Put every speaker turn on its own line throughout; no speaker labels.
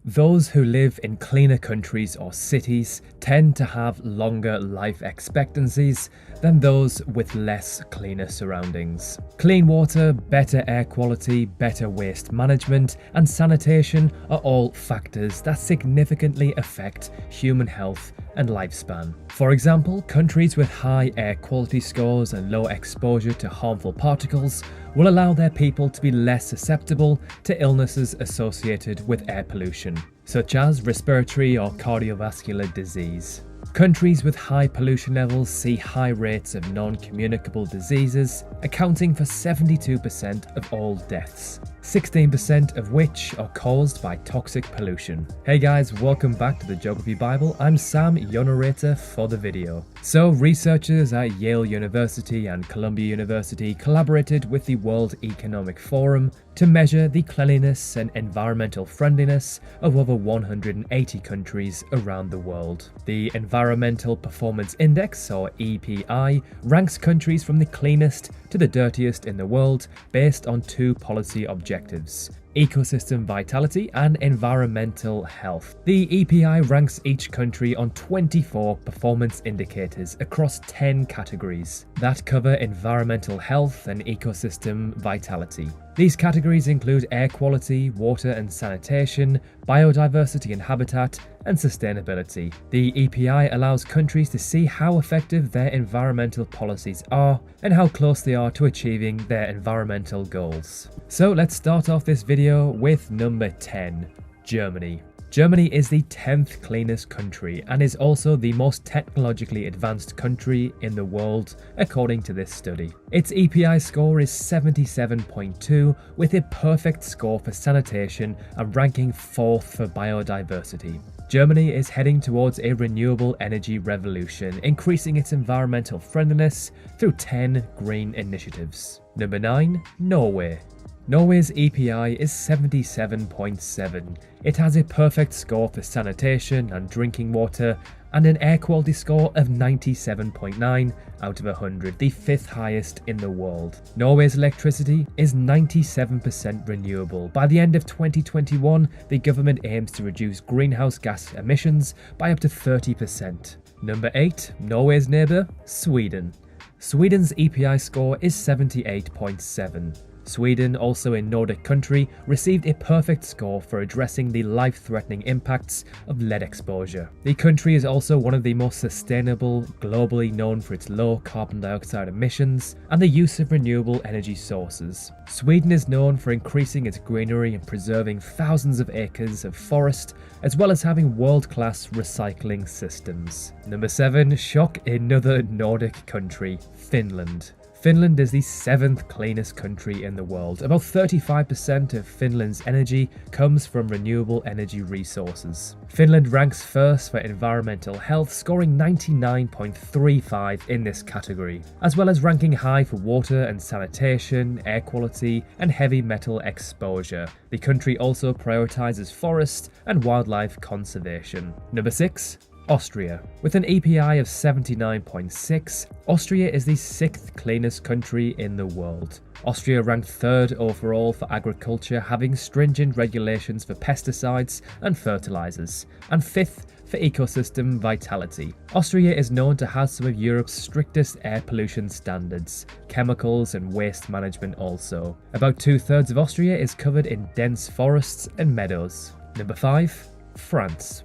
Those who live in cleaner countries or cities tend to have longer life expectancies than those with less cleaner surroundings. Clean water, better air quality, better waste management, and sanitation are all factors that significantly affect human health and lifespan. For example, countries with high air quality scores and low exposure to harmful particles will allow their people to be less susceptible to illnesses associated with air pollution, such as respiratory or cardiovascular disease. Countries with high pollution levels see high rates of non-communicable diseases, accounting for 72% of all deaths, 16% of which are caused by toxic pollution. Hey guys, welcome back to the Geography Bible. I'm Sam, your narrator for the video. So, researchers at Yale University and Columbia University collaborated with the World Economic Forum to measure the cleanliness and environmental friendliness of over 180 countries around the world. The Environmental Performance Index, or EPI, ranks countries from the cleanest to the dirtiest in the world based on two policy objectives: ecosystem vitality and environmental health. The EPI ranks each country on 24 performance indicators across 10 categories that cover environmental health and ecosystem vitality. These categories include air quality, water and sanitation, biodiversity and habitat, and sustainability. The EPI allows countries to see how effective their environmental policies are and how close they are to achieving their environmental goals. So let's start off this video with number 10, Germany. Germany is the 10th cleanest country and is also the most technologically advanced country in the world, according to this study. Its EPI score is 77.2, with a perfect score for sanitation and ranking 4th for biodiversity. Germany is heading towards a renewable energy revolution, increasing its environmental friendliness through 10 green initiatives. Number 9, Norway. Norway's EPI is 77.7. It has a perfect score for sanitation and drinking water and an air quality score of 97.9 out of 100, the 5th highest in the world. Norway's electricity is 97% renewable. By the end of 2021, the government aims to reduce greenhouse gas emissions by up to 30%. Number 8, Norway's neighbour, Sweden. Sweden's EPI score is 78.7. Sweden, also a Nordic country, received a perfect score for addressing the life-threatening impacts of lead exposure. The country is also one of the most sustainable, globally known for its low carbon dioxide emissions and the use of renewable energy sources. Sweden is known for increasing its greenery and preserving thousands of acres of forest, as well as having world-class recycling systems. Number 7, shock, another Nordic country, Finland. Finland is the 7th cleanest country in the world. About 35% of Finland's energy comes from renewable energy resources. Finland ranks first for environmental health, scoring 99.35 in this category, as well as ranking high for water and sanitation, air quality, and heavy metal exposure. The country also prioritizes forest and wildlife conservation. Number 6, Austria. With an EPI of 79.6, Austria is the 6th cleanest country in the world. Austria ranked 3rd overall for agriculture, having stringent regulations for pesticides and fertilizers, and 5th for ecosystem vitality. Austria is known to have some of Europe's strictest air pollution standards, chemicals and waste management also. About 2/3 of Austria is covered in dense forests and meadows. Number 5, France.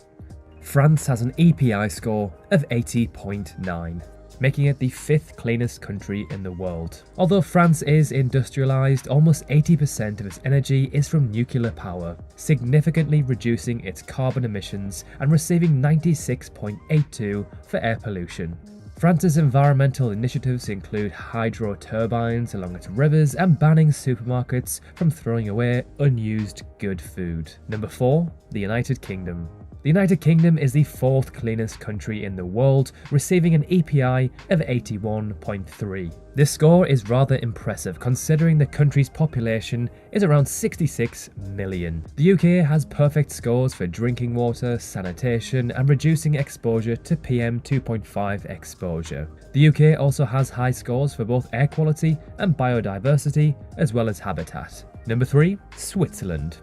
France has an EPI score of 80.9, making it the 5th cleanest country in the world. Although France is industrialized, almost 80% of its energy is from nuclear power, significantly reducing its carbon emissions and receiving 96.82 for air pollution. France's environmental initiatives include hydro turbines along its rivers and banning supermarkets from throwing away unused good food. Number 4, the United Kingdom. The United Kingdom is the 4th cleanest country in the world, receiving an EPI of 81.3. This score is rather impressive considering the country's population is around 66 million. The UK has perfect scores for drinking water, sanitation, and reducing exposure to PM 2.5 exposure. The UK also has high scores for both air quality and biodiversity, as well as habitat. Number 3, Switzerland.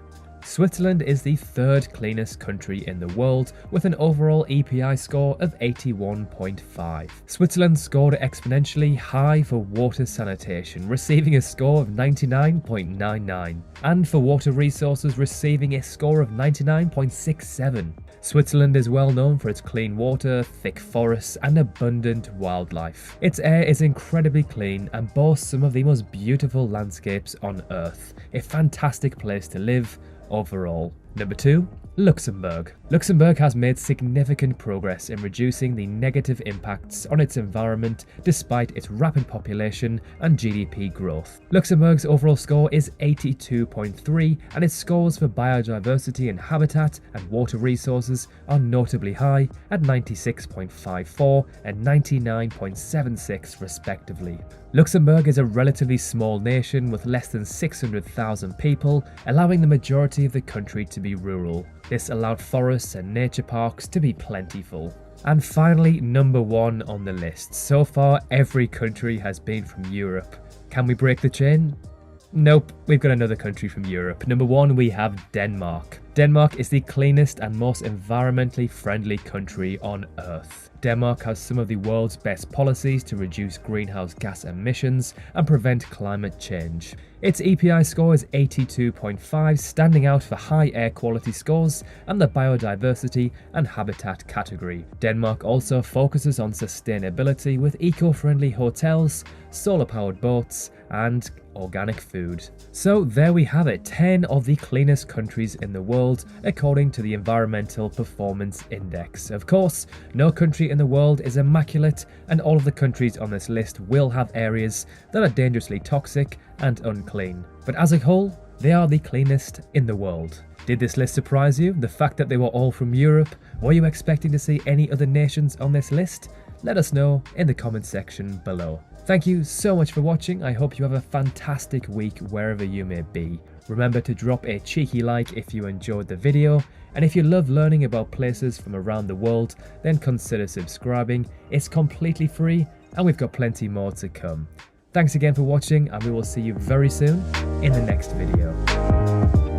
Switzerland is the third cleanest country in the world with an overall EPI score of 81.5. Switzerland scored exponentially high for water sanitation, receiving a score of 99.99, and for water resources receiving a score of 99.67. Switzerland is well known for its clean water, thick forests, and abundant wildlife. Its air is incredibly clean and boasts some of the most beautiful landscapes on Earth. A fantastic place to live overall. Number 2. Luxembourg. Luxembourg has made significant progress in reducing the negative impacts on its environment despite its rapid population and GDP growth. Luxembourg's overall score is 82.3 and its scores for biodiversity and habitat and water resources are notably high at 96.54 and 99.76 respectively. Luxembourg is a relatively small nation with less than 600,000 people, allowing the majority of the country to be rural. This allowed forests and nature parks to be plentiful. And finally, number 1 on the list. So far, every country has been from Europe. Can we break the chain? Nope, we've got another country from Europe. Number 1, we have Denmark. Denmark is the cleanest and most environmentally friendly country on Earth. Denmark has some of the world's best policies to reduce greenhouse gas emissions and prevent climate change. Its EPI score is 82.5, standing out for high air quality scores and the biodiversity and habitat category. Denmark also focuses on sustainability with eco-friendly hotels, solar-powered boats, and organic food. So there we have it, 10 of the cleanest countries in the world according to the Environmental Performance Index. Of course, no country in the world is immaculate, and all of the countries on this list will have areas that are dangerously toxic and unclean. But as a whole, they are the cleanest in the world. Did this list surprise you? The fact that they were all from Europe? Were you expecting to see any other nations on this list? Let us know in the comment section below. Thank you so much for watching. I hope you have a fantastic week wherever you may be. Remember to drop a cheeky like if you enjoyed the video, and if you love learning about places from around the world, then consider subscribing. It's completely free and we've got plenty more to come. Thanks again for watching, and we will see you very soon in the next video.